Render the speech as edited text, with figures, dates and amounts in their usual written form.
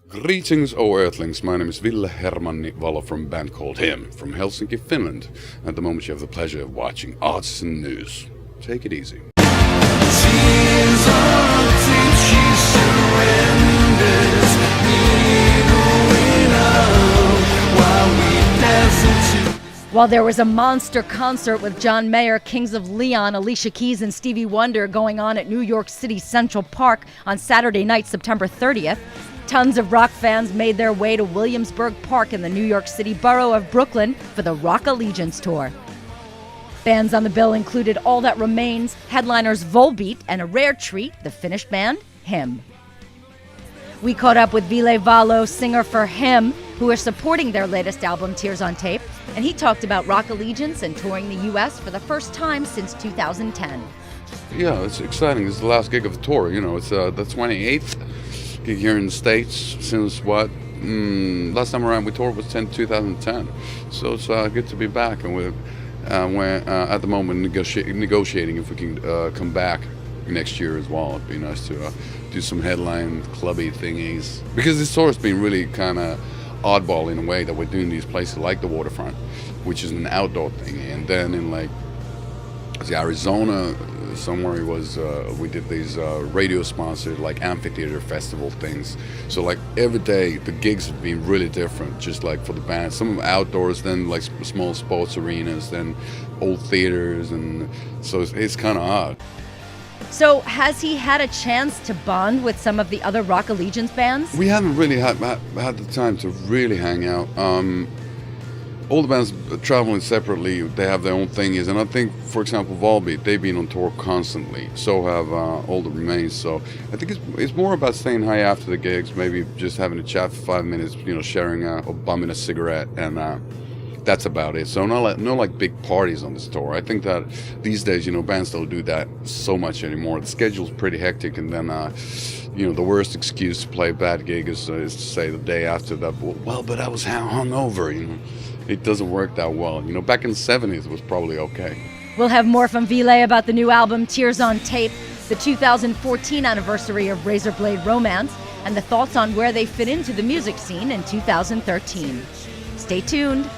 Greetings, O Earthlings. My name is Ville Hermanni Valo from a band called Him from Helsinki, Finland. At the moment, you have the pleasure of watching Arts and News. Take it easy. While there was a monster concert with John Mayer, Kings of Leon, Alicia Keys, and Stevie Wonder going on at New York City Central Park on Saturday night, September 30th, tons of rock fans made their way to Williamsburg Park in the New York City borough of Brooklyn for the Rock Allegiance Tour. Bands on the bill included All That Remains, headliners Volbeat, and a rare treat, the Finnish band Him. We caught up with Ville Valo, singer for Him, who are supporting their latest album, Tears on Tape, and he talked about Rock Allegiance and touring the U.S. for the first time since 2010. Yeah, it's exciting. It's the last gig of the tour. You know, it's the 28th gig here in the States since what? Last time around we toured was 2010. So it's good to be back, and we're at the moment negotiating if we can come back next year as well. It'd be nice to do some headline clubby thingies, because this tour has been really kind of oddball in a way that we're doing these places like the Waterfront, which is an outdoor thing, and then in like Arizona somewhere it was we did these radio sponsored like amphitheater festival things. So like every day the gigs have been really different, just like for the band. Some outdoors, then like small sports arenas, then old theaters, and so it's kind of odd. So has he had a chance to bond with some of the other Rock Allegiance bands? We haven't really had the time to really hang out. All the bands traveling separately, they have their own thingies, and I think, for example, Volbeat, they've been on tour constantly. So have All That Remains. So I think it's more about staying high after the gigs, maybe just having a chat for 5 minutes, you know, sharing or bumming a cigarette, and that's about it. So no like big parties on this tour. I think that these days, you know, bands don't do that so much anymore. The schedule's pretty hectic, and then you know, the worst excuse to play a bad gig is to say the day after that, well, but I was hungover, you know. It doesn't work that well. You know, back in the 70s it was probably okay. We'll have more from Ville about the new album Tears on Tape, the 2014 anniversary of Razorblade Romance, and the thoughts on where they fit into the music scene in 2013. Stay tuned.